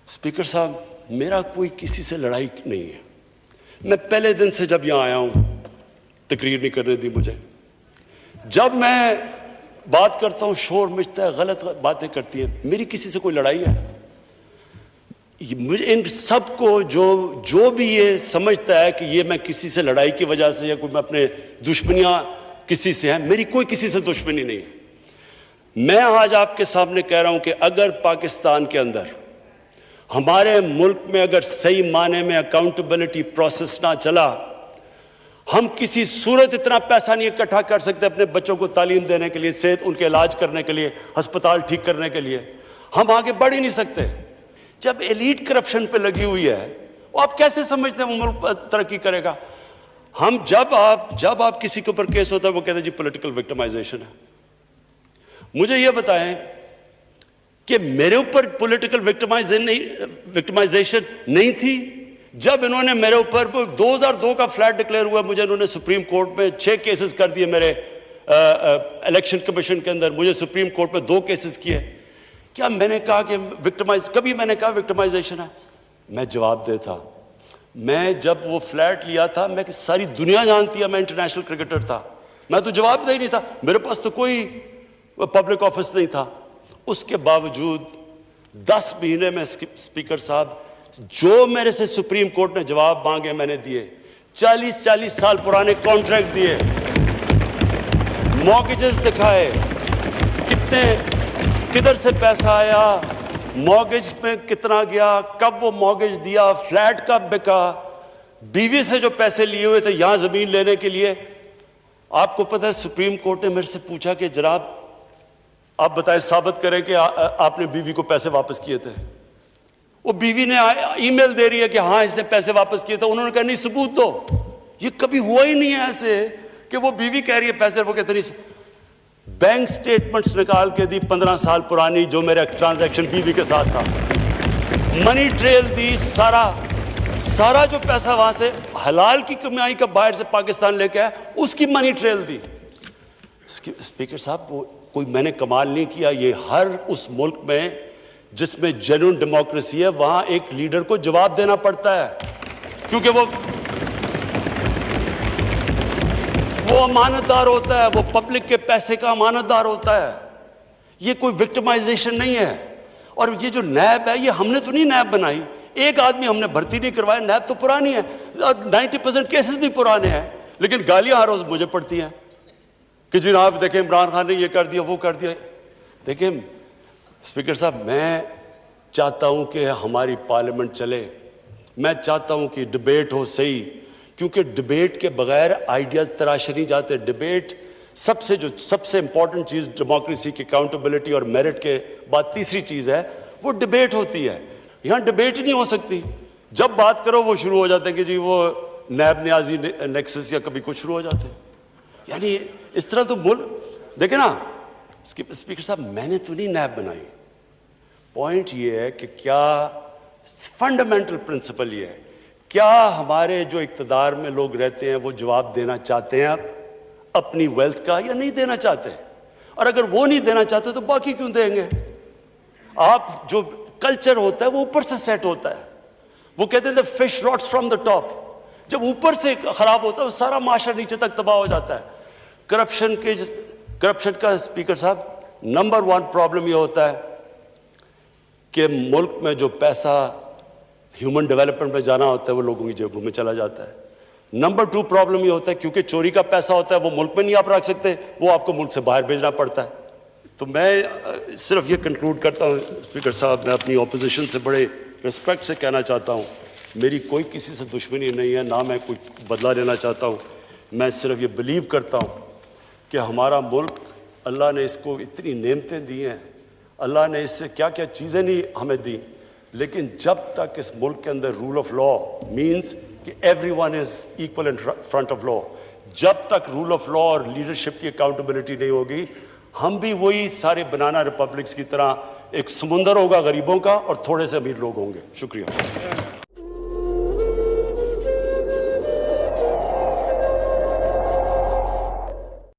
Speaker साहब, मेरा कोई किसी से लड़ाई नहीं है। मैं पहले दिन से जब यहां आया हूं, तकरीर नहीं करने दी मुझे। जब मैं बात करता हूं शोर मचता है, गलत बातें करती है। मेरी किसी से कोई लड़ाई है? मुझे इन सबको जो भी ये समझता है कि ये मैं किसी से लड़ाई की वजह से या कोई मैं अपने दुश्मनियां किसी से हैं, मेरी कोई किसी से दुश्मनी नहीं है। मैं आज आपके सामने कह रहा हूं कि अगर पाकिस्तान के अंदर, हमारे मुल्क में अगर सही माने में अकाउंटेबिलिटी प्रोसेस ना चला, हम किसी सूरत इतना पैसा नहीं इकट्ठा कर सकते अपने बच्चों को तालीम देने के लिए, सेहत उनके इलाज करने के लिए, अस्पताल ठीक करने के लिए। हम आगे बढ़ ही नहीं सकते। जब एलीट करप्शन पे लगी हुई है, वो आप कैसे समझते हैं वो मुल्क तरक्की करेगा? हम जब आप किसी के ऊपर केस होता है, वो कहते हैं जी पॉलिटिकल विक्टिमाइजेशन है। मुझे ये बताएं कि मेरे ऊपर पॉलिटिकल विक्टिमाइजेशन नहीं थी। जब इन्होंने मेरे ऊपर 2002 का फ्लैट डिक्लेयर हुआ, मुझे इन्होंने सुप्रीम कोर्ट में 6 केसेस कर दिए। मेरे इलेक्शन कमीशन के अंदर मुझे सुप्रीम कोर्ट में 2 केसेस किए। क्या मैंने कहा कि कभी मैंने कहा विक्टिमाइजेशन है? मैं जवाब देता, मैं जब वो फ्लैट लिया था, मैं सारी दुनिया जानती है मैं इंटरनेशनल क्रिकेटर था, मैं तो जवाब दे ही नहीं था। मेरे पास तो कोई पब्लिक ऑफिस नहीं था। उसके बावजूद 10 महीने में स्पीकर साहब, जो मेरे से सुप्रीम कोर्ट ने जवाब मांगे मैंने दिए। 40-40 साल पुराने कॉन्ट्रैक्ट दिए, मॉर्गेजेस दिखाए, किधर से पैसा आया, मॉर्गेज में कितना गया, कब वो मॉर्गेज दिया, फ्लैट कब बिका, बीवी से जो पैसे लिए हुए थे यहां जमीन लेने के लिए। आपको पता है सुप्रीम कोर्ट ने मेरे से पूछा कि जनाब आप बताएं, साबित करें कि आपने बीवी को पैसे वापस किए थे। वो बीवी ने ईमेल दे रही है कि हाँ इसने पैसे वापस किए थे। उन्होंने कहा नहीं सबूत दो। ये कभी हुआ ही नहीं है ऐसे कि वो बीवी कह रही है पैसे, वो कहते नहीं। बैंक स्टेटमेंट्स निकाल के दी 15 साल पुरानी, जो मेरा ट्रांजैक्शन बीवी के साथ था। मनी ट्रेल दी, सारा जो पैसा वहां से हलाल की कमाई का बाहर से पाकिस्तान लेके आया, उसकी मनी ट्रेल दी। स्पीकर साहब, वो कोई मैंने कमाल नहीं किया। ये हर उस मुल्क में जिसमें जेन्युइन डेमोक्रेसी है, वहां एक लीडर को जवाब देना पड़ता है, क्योंकि वो अमानतदार होता है, वो पब्लिक के पैसे का अमानतदार होता है। ये कोई विक्टिमाइजेशन नहीं है। और ये जो नैब है, ये हमने तो नहीं नैब बनाई। एक आदमी हमने भर्ती नहीं करवाया। नैब तो पुरानी है, 90% केसेस भी पुराने हैं, लेकिन गालियां हर रोज मुझे पड़ती हैं कि जनाब देखें इमरान खान ने ये कर दिया, वो कर दिया। देखें स्पीकर साहब, मैं चाहता हूं कि हमारी पार्लियामेंट चले। मैं चाहता हूं कि डिबेट हो सही, क्योंकि डिबेट के बगैर आइडियाज तराशे नहीं जाते। डिबेट सबसे इंपॉर्टेंट चीज डेमोक्रेसी की अकाउंटेबिलिटी और मेरिट के बाद तीसरी चीज है, वो डिबेट होती है। यहां डिबेट ही नहीं हो सकती। जब बात करो वो शुरू हो जाते हैं कि जी वो नैब न्याजी नेक्सस या कभी कुछ शुरू हो जाते हैं। यानी इस तरह तो मुल्क देखे ना। स्पीकर साहब, मैंने तो नहीं नैब बनाई। पॉइंट ये है कि क्या फंडामेंटल प्रिंसिपल ये है, क्या हमारे जो इक्तदार में लोग रहते हैं वो जवाब देना चाहते हैं अपनी वेल्थ का, या नहीं देना चाहते? और अगर वो नहीं देना चाहते तो बाकी क्यों देंगे? आप जो कल्चर होता है वो ऊपर से सेट होता है। वो कहते हैं fish rots from the top. जब ऊपर से खराब होता है, सारा माशरा नीचे तक तबाह हो जाता है। करप्शन का स्पीकर साहब नंबर 1 प्रॉब्लम यह होता है कि मुल्क में जो पैसा ह्यूमन डेवलपमेंट में जाना होता है वो लोगों की जेबों में चला जाता है। नंबर 2 प्रॉब्लम ये होता है क्योंकि चोरी का पैसा होता है वो मुल्क में नहीं आप रख सकते, वो आपको मुल्क से बाहर भेजना पड़ता है। तो मैं सिर्फ ये कंक्लूड करता हूँ स्पीकर साहब, मैं अपनी ऑपोजिशन से बड़े रिस्पेक्ट से कहना चाहता हूँ, मेरी कोई किसी से दुश्मनी नहीं है, ना मैं कोई बदला लेना चाहता हूँ। मैं सिर्फ ये बिलीव करता हूँ कि हमारा मुल्क, अल्लाह ने इसको इतनी नेमतें दी हैं, अल्लाह ने इससे क्या क्या चीज़ें नहीं हमें दी, लेकिन जब तक इस मुल्क के अंदर रूल ऑफ लॉ मीन्स कि everyone is equal in front of law, जब तक रूल ऑफ लॉ और लीडरशिप की अकाउंटेबिलिटी नहीं होगी, हम भी वही सारे बनाना रिपब्लिक्स की तरह एक समुंदर होगा गरीबों का और थोड़े से अमीर लोग होंगे। शुक्रिया।